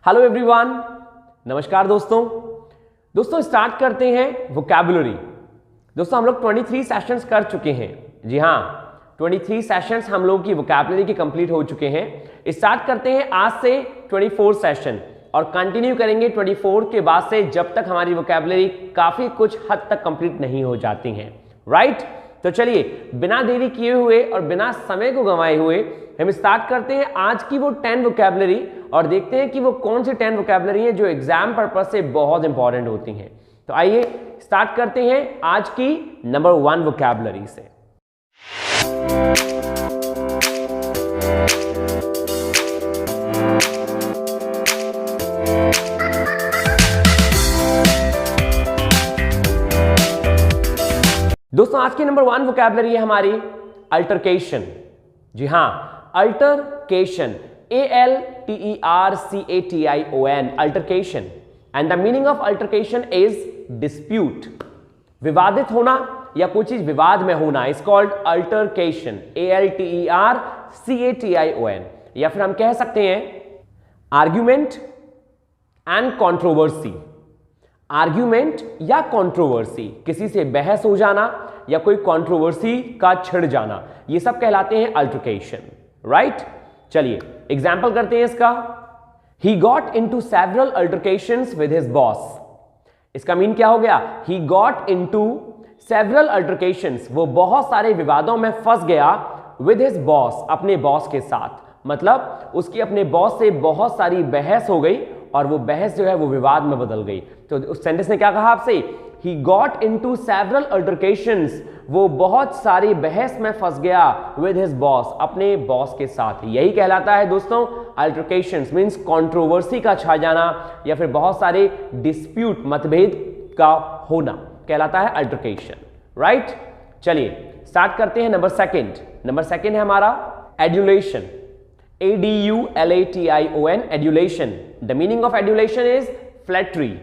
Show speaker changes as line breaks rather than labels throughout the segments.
Hello everyone, नमस्कार दोस्तों start करते हैं वोकैबुलरी। दोस्तों हम लोग 23 सेशंस कर चुके हैं। जी हाँ, 23 सेशंस हम लोग की वोकैबुलरी के कंप्लीट हो चुके हैं। स्टार्ट करते हैं आज से 24 सेशन और कंटिन्यू करेंगे 24 के बाद से जब तक हमारी वोकैबुलरी काफी कुछ हद तक कंप्लीट नहीं हो जाती हैं। राइट, तो चलिए बिना देरी किए हुए और बिना समय को गंवाए हुए हम स्टार्ट करते हैं आज की वो 10 वोकैबुलरी और देखते हैं कि वो कौन सी 10 वोकैबुलरी है जो एग्जाम पर्पस से बहुत इंपॉर्टेंट होती हैं। तो आइए स्टार्ट करते हैं आज की नंबर 1 वोकैबुलरी से। दोस्तों आज की नंबर 1 वोकैबुलरी है हमारी अल्टरकेशन। जी हाँ, altercation, ALTERCATION, altercation. And the meaning of altercation is dispute, विवादित होना या कोई चीज विवाद में होना इज कॉल्ड अल्टरकेशन, ALTERCATION। या फिर हम कह सकते हैं आर्ग्यूमेंट एंड कंट्रोवर्सी। आर्ग्यूमेंट या कंट्रोवर्सी, किसी से बहस हो जाना या कोई कंट्रोवर्सी का छिड़ जाना, ये सब कहलाते हैं अल्टरकेशन। राइट, चलिए एग्जाम्पल करते हैं इसका। He got into several altercations with his boss। इसका मीन क्या हो गया? He got into several altercations, वो बहुत सारे विवादों में फंस गया with his boss, अपने बॉस के साथ। मतलब उसकी अपने बॉस से बहुत सारी बहस हो गई और वो बहस जो है वो विवाद में बदल गई। तो उस सेंटेंस ने क्या कहा आपसे? He got into several altercations, वो बहुत सारी बहस में फंस गया with his boss, अपने बॉस के साथ। यही कहलाता है दोस्तों altercations, मीन्स कंट्रोवर्सी का छा जाना या फिर बहुत सारे डिस्प्यूट, मतभेद का होना कहलाता है altercation। राइट, चलिए स्टार्ट करते हैं नंबर सेकंड है हमारा adulation, ADULATION, adulation. The meaning of adulation is flattery.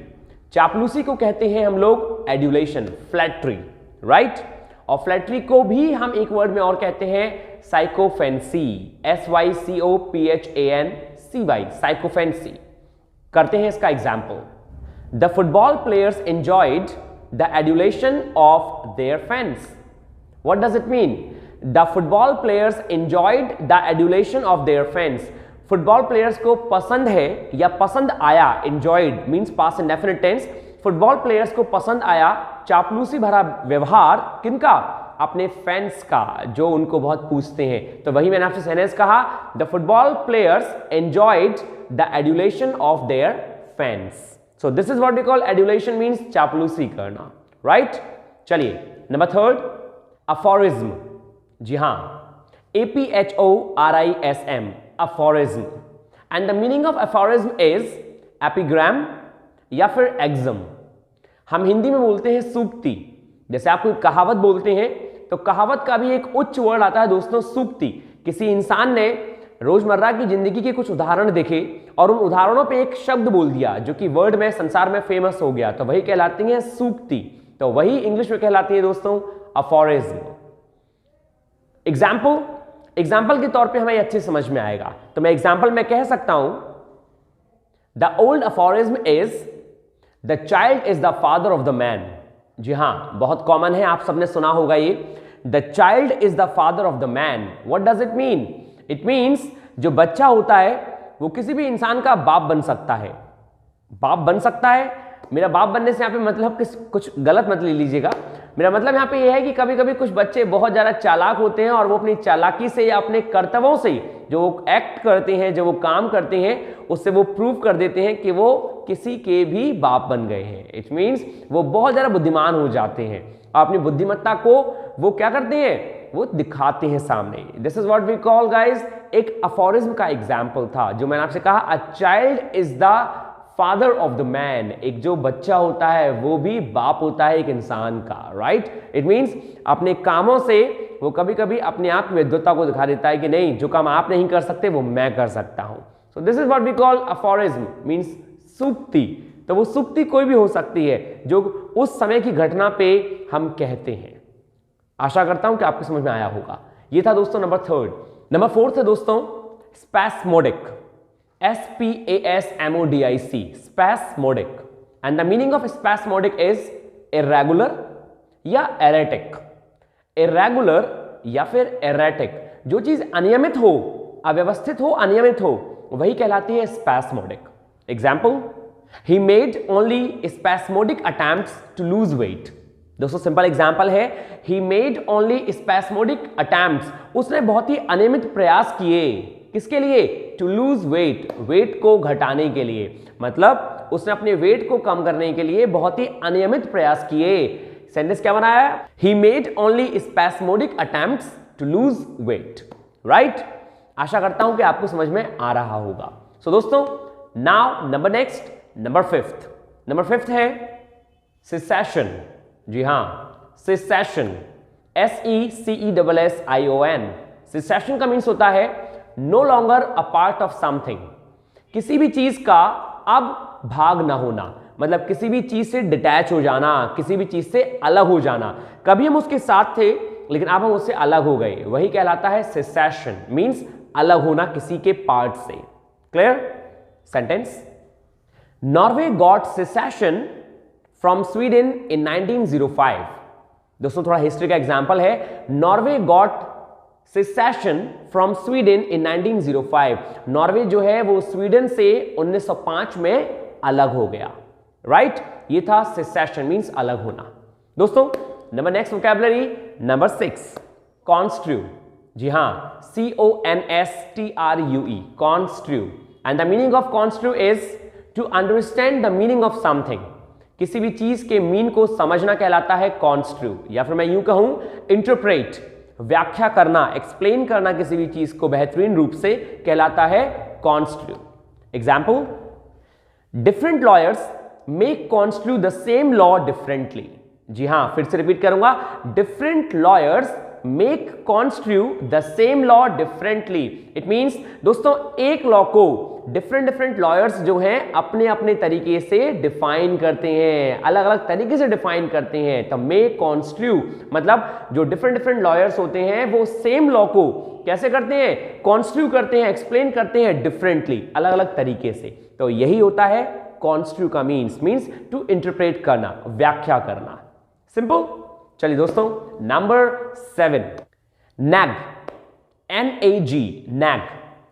चापलूसी को कहते हैं हम लोग एड्यूलेशन, फ्लैटरी। राइट, और फ्लैटरी को भी हम एक वर्ड में और कहते हैं साइकोफेंसी, SYCOPHANCY, साइकोफेंसी। करते हैं इसका example. The football players enjoyed the adulation of their fans. What does it mean? The football players enjoyed the adulation of their fans. Football players को पसंद है या पसंद आया, enjoyed means past indefinite tense. Football players को पसंद आया चापलूसी भरा व्यवहार किनका? अपने फैंस का, जो उनको बहुत पूछते हैं। तो वही मैंने आपसे सेंटेंस कहा, the football players enjoyed the adulation of their fans. So this is what we call adulation, means चापलूसी करना। राइट, चलिए नंबर 3 अफोरिज्म। जी हाँ, APHORISM, aphorism, and the meaning of aphorism is epigram या फिर एक्सम। हम हिंदी में बोलते हैं सूक्ति। जैसे आप कोई कहावत बोलते हैं तो कहावत का भी एक उच्च वर्ड आता है दोस्तों, सूक्ति। किसी इंसान ने रोजमर्रा की जिंदगी के कुछ उदाहरण देखे और उन उदाहरणों पे एक शब्द बोल दिया जो कि वर्ड में संसार में फेमस हो गया, तो वही कहलाती है सूक्ति। तो वही इंग्लिश में कहलाती है दोस्तों अफोरिज्म। एग्जाम्पल के तौर पे हमें अच्छे समझ में आएगा। तो मैं एग्जाम्पल में कह सकता हूं the old aphorism is the child is the father of the man. जी हां, बहुत कॉमन है, आप सबने सुना होगा ये, the child is the father of the man. What does it mean? It means जो बच्चा होता है वो किसी भी इंसान का बाप बन सकता है। बाप बन सकता है, मेरा बाप बनने से यहाँ पे मतलब कुछ गलत मत ले लीजिएगा। मेरा मतलब यहाँ पे ये है कि कभी कभी कुछ बच्चे बहुत ज़्यादा चालाक होते हैं और वो अपनी चालाकी से या अपने कर्तव्यों से जो वो एक्ट करते हैं, जो वो काम करते हैं, उससे वो प्रूव कर देते हैं कि वो किसी के भी बाप बन गए हैं। इट मीन्स वो बहुत ज़्यादा बुद्धिमान हो जाते हैं और अपनी बुद्धिमत्ता को वो क्या करते हैं, वो दिखाते हैं सामने। This is what we call guys, एक अफोरिज्म का एग्जाम्पल था जो मैंने आपसे कहा, a child is the father of the man. एक जो बच्चा होता है वो भी बाप होता है एक इंसान का। राइट, इट मीन्स अपने कामों से वो कभी कभी अपने आप की विद्वत्ता को दिखा देता है कि नहीं, जो काम आप नहीं कर सकते वो मैं कर सकता हूं। So this is what we call aphorism, means सूक्ति। तो वो सूक्ति कोई भी हो सकती है जो उस समय की घटना पे हम कहते हैं। आशा करता हूं कि आपको समझ में आया होगा। ये था दोस्तों नंबर 3। नंबर 4 है दोस्तों spasmodic, spasmodic, spasmodic, and the meaning of spasmodic is irregular या erratic, irregular या फिर erratic, जो चीज अनियमित हो, अव्यवस्थित हो, अनियमित हो, वही कहलाती है spasmodic. Example, he made only spasmodic attempts to lose weight. दोस्तों सिंपल एग्जाम्पल है, he made only spasmodic attempts, उसने बहुत ही अनियमित प्रयास किए, किसके लिए? To lose weight, वेट को घटाने के लिए, मतलब उसने अपने वेट को कम करने के लिए बहुत ही अनियमित प्रयास किए. सेंटेंस क्या बनाया? He made only spasmodic attempts to lose weight. Right? आशा करता हूं कि आपको समझ में आ रहा होगा. सो दोस्तों, नाउ नंबर फिफ्थ है secession. जी हां, secession, secession. secession का मीन्स होता है no longer a part of something, किसी भी चीज का अब भाग ना होना, मतलब किसी भी चीज से डिटैच हो जाना, किसी भी चीज से अलग हो जाना. कभी हम उसके साथ थे लेकिन अब हम उससे अलग हो गए, वही कहलाता है secession, मीन्स अलग होना किसी के पार्ट से. Clear? Sentence, Norway got secession from Sweden in 1905. दोस्तों थोड़ा हिस्ट्री का एग्जाम्पल है. Norway got secession from Sweden in 1905. Norway जो है वो स्वीडन से 1905 में अलग हो गया. राइट? ये था secession, मीन्स अलग होना. दोस्तों नेक्स्ट वोकैबुलरी नंबर 6, कॉन्स्ट्रू. जी हां, CONSTRUE, construe. And the meaning of construe is to understand the meaning of something. किसी भी चीज के मीन को समझना कहलाता है कॉन्स्ट्रू, या फिर मैं यूं कहूं इंटरप्रेट, व्याख्या करना, एक्सप्लेन करना किसी भी चीज को बेहतरीन रूप से कहलाता है construe. Example, different lawyers make construe the same law differently. जी हां, फिर से रिपीट करूंगा, different lawyers make construe the same law differently. It means दोस्तों एक लॉ को डिफरेंट लॉयर्स जो हैं अपने अपने तरीके से डिफाइन करते हैं, अलग अलग तरीके से डिफाइन करते हैं. तो मेक कॉन्स्ट्रू मतलब जो डिफरेंट लॉयर्स होते हैं वो सेम लॉ को कैसे करते हैं? कॉन्स्ट्रू करते हैं, एक्सप्लेन करते हैं डिफरेंटली, अलग अलग तरीके से. तो यही होता है कॉन्स्ट्रू का मीन्स टू इंटरप्रेट करना, व्याख्या करना. सिंपल. चलिए दोस्तों, number 7, nag, NAG, nag.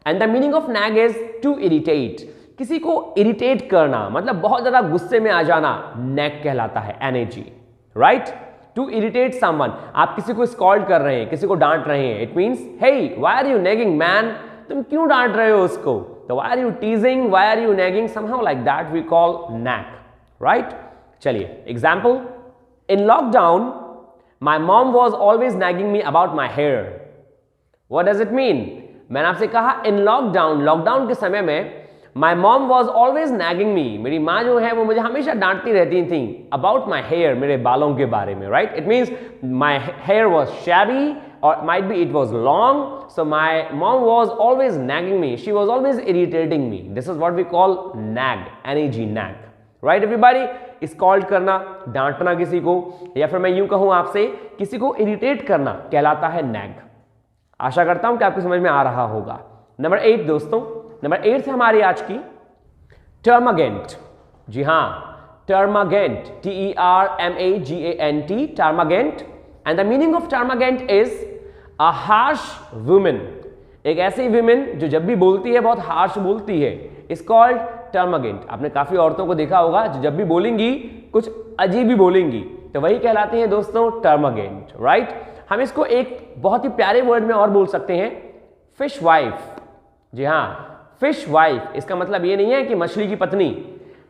And the meaning of nag is to irritate. किसी को इरिटेट करना, मतलब बहुत ज्यादा गुस्से में आ जाना, नैग कहलाता है, NAG. Right? To irritate someone, आप किसी को स्कॉल्ड कर रहे हैं, किसी को डांट रहे हैं, it means hey why are you nagging man, तुम क्यों डांट रहे हो उसको. तो why are you teasing, why are you nagging, somehow like that we call nag. Right? चलिए example, in lockdown my mom was always nagging me about my hair. What does it mean? मैंने आपसे कहा in lockdown के समय में my mom was always nagging me, मेरी माँ जो है वो मुझे हमेशा डांटती रहती थी about my hair, मेरे बालों के बारे में. Right? It means my hair was shabby or might be it was long, so my mom was always nagging me. She was always irritating me. This is what we call nag, NAG, nag. Right everybody? Scold करना, डांटना किसी को, या फिर मैं यूं कहूं आपसे किसी को इरिटेट करना कहलाता है नैग. आशा करता हूं कि आपको समझ में आ रहा होगा. नंबर 8 दोस्तों, नंबर 8 है हमारी आज की टर्मागेंट. जी हां, termagant, TERMAGANT, termagant. And the meaning of termagant is a harsh women. एक ऐसी वुमेन जो जब भी बोलती है बहुत हार्श बोलती है, इज कॉल्ड टर्मागेंट. आपने काफी औरतों को देखा होगा जो जब भी बोलेंगी कुछ अजीब ही बोलेंगी, तो वही कहलाती हैं दोस्तों टर्मागेंट. राइट? हम इसको एक बहुत ही प्यारे वर्ड में और बोल सकते हैं, फिश वाइफ. जी हां, फिश वाइफ. इसका मतलब ये नहीं है कि मछली की पत्नी.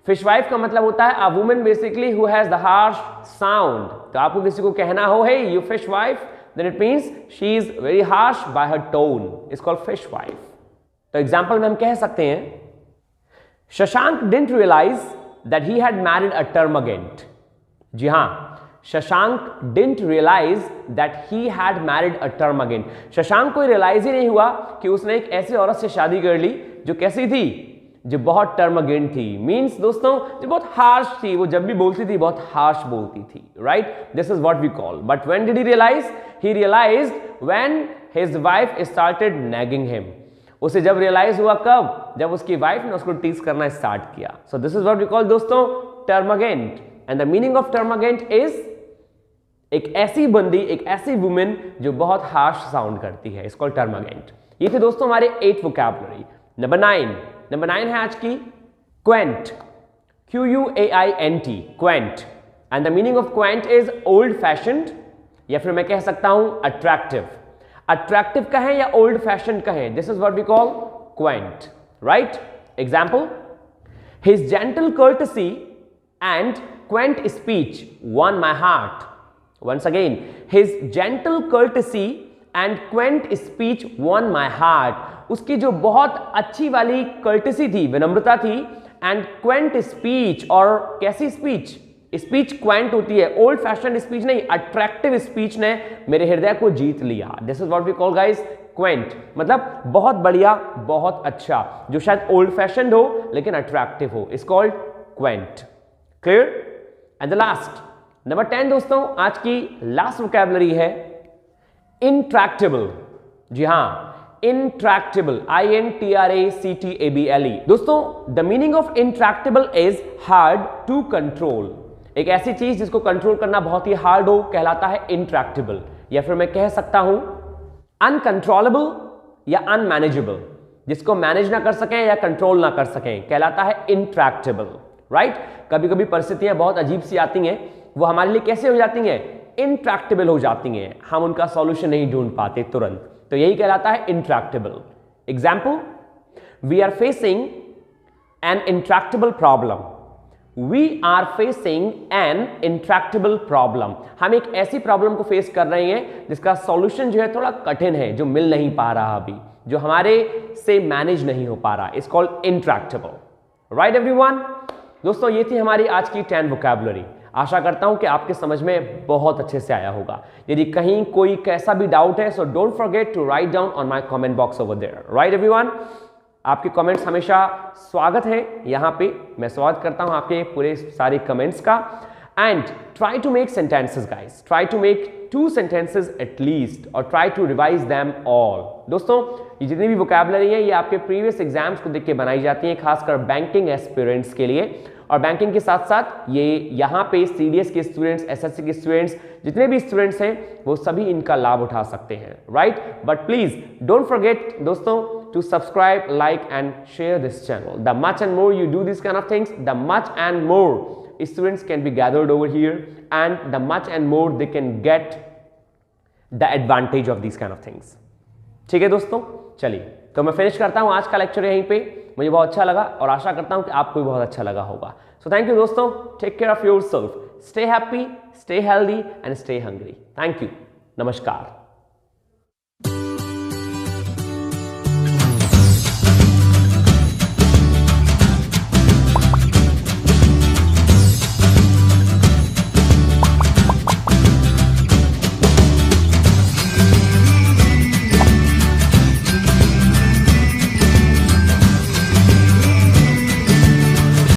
फिश वाइफ का मतलब होता है a woman basically who has the harsh sound. तो आपको किसी को कहना हो hey you fishwife, then it means she is very harsh by her tone. It's called fish wife. तो एग्जाम्पल में हम कह सकते हैं, Shashank didn't realize that he had married a termagant. जी हां, Shashank didn't realize that he had married a termagant. Shashank को realise ही नहीं हुआ कि उसने एक ऐसी औरत से शादी कर ली जो कैसी थी, जो बहुत टर्मागेंट थी. मीन्स दोस्तों जो बहुत हार्श थी, वो जब भी बोलती थी बहुत हार्श बोलती थी. Right? This is what we call. But when did he realize? He realized when his wife started nagging him. उसे जब रियलाइज हुआ कब, जब उसकी वाइफ ने उसको टीज करना स्टार्ट किया। So this is what we call दोस्तों termagant, and the meaning of termagant is एक ऐसी बंदी, एक ऐसी वुमेन जो बहुत हार्श साउंड करती है, इसको टर्मगेंट। ये थे दोस्तों हमारे 8 वोकैबुलरी। नंबर 9 है आज की Quint, QUAINT, Quint, and the meaning of Quint is old fashioned, या फिर मैं कह सकता हूं अट्रैक्टिव। अट्रैक्टिव कहें या ओल्ड फैशन कहें, this is what we call quaint, right? Example, his gentle courtesy and quaint speech won my heart. Once again, his gentle courtesy and quaint speech won my heart. उसकी जो बहुत अच्छी वाली courtesy थी, विनम्रता थी, and quaint speech, और कैसी speech? स्पीच क्वेंट होती है, ओल्ड फैशन स्पीच नहीं, अट्रैक्टिव स्पीच ने मेरे हृदय को जीत लिया। This is what we call guys quaint, मतलब बहुत बढ़िया, बहुत अच्छा, जो शायद ओल्ड फैशन हो लेकिन अट्रैक्टिव हो, is called quaint. Clear? And the last number 10 दोस्तों, आज की लास्ट वोकैबुलरी है इंट्रैक्टेबल। जी हां, इंट्रैक्टेबल, INTRACTABLE। दोस्तों the meaning of intractable is hard to control. एक ऐसी चीज जिसको कंट्रोल करना बहुत ही हार्ड हो कहलाता है इंट्रैक्टेबल, या फिर मैं कह सकता हूं अनकंट्रोलेबल या अनमैनेजेबल। जिसको मैनेज ना कर सकें या कंट्रोल ना कर सकें कहलाता है इंट्रैक्टेबल, राइट? कभी कभी परिस्थितियां बहुत अजीब सी आती हैं, वो हमारे लिए कैसे हो जाती हैं? इंट्रैक्टेबल हो जाती हैं, हम उनका सॉल्यूशन नहीं ढूंढ पाते तुरंत, तो यही कहलाता है intractable. Example, we are facing an intractable problem. We are facing an intractable problem. हम एक ऐसी प्रॉब्लम को फेस कर रहे हैं जिसका सॉल्यूशन जो है थोड़ा कठिन है, जो मिल नहीं पा रहा अभी, जो हमारे से मैनेज नहीं हो पा रहा, it's called intractable. Right everyone? दोस्तों ये थी हमारी आज की 10 वोकैबुलरी। आशा करता हूं कि आपके समझ में बहुत अच्छे से आया होगा। यदि कहीं कोई कैसा भी डाउट है, so don't forget to write down on my comment box over there. Right everyone? आपके कमेंट्स हमेशा स्वागत है, यहाँ पे मैं स्वागत करता हूं आपके पूरे सारे कमेंट्स का। And try to make sentences guys, try to make 2 sentences at least, और try to revise them all. दोस्तों ये जितनी भी वोकैबुलरी है ये आपके प्रीवियस एग्जाम्स को देख के बनाई जाती है, खासकर बैंकिंग एस्पिरेंट्स के लिए। और बैंकिंग के साथ साथ ये यहाँ पे CDS के स्टूडेंट्स, SSC के स्टूडेंट्स, जितने भी स्टूडेंट्स हैं वो सभी इनका लाभ उठा सकते हैं, right? But please don't forget दोस्तों to subscribe, like and share this channel. The much and more you do these kind of things, the much and more students can be gathered over here, and the much and more they can get the advantage of these kind of things. ठीक है दोस्तों, चलिए तो मैं finish करता हूं आज का लेक्चर यहीं पे। मुझे बहुत अच्छा लगा और आशा करता हूं कि आपको भी बहुत अच्छा लगा होगा। सो थैंक यू दोस्तों, take care of yourself, stay happy, stay healthy and stay hungry. Thank you, नमस्कार।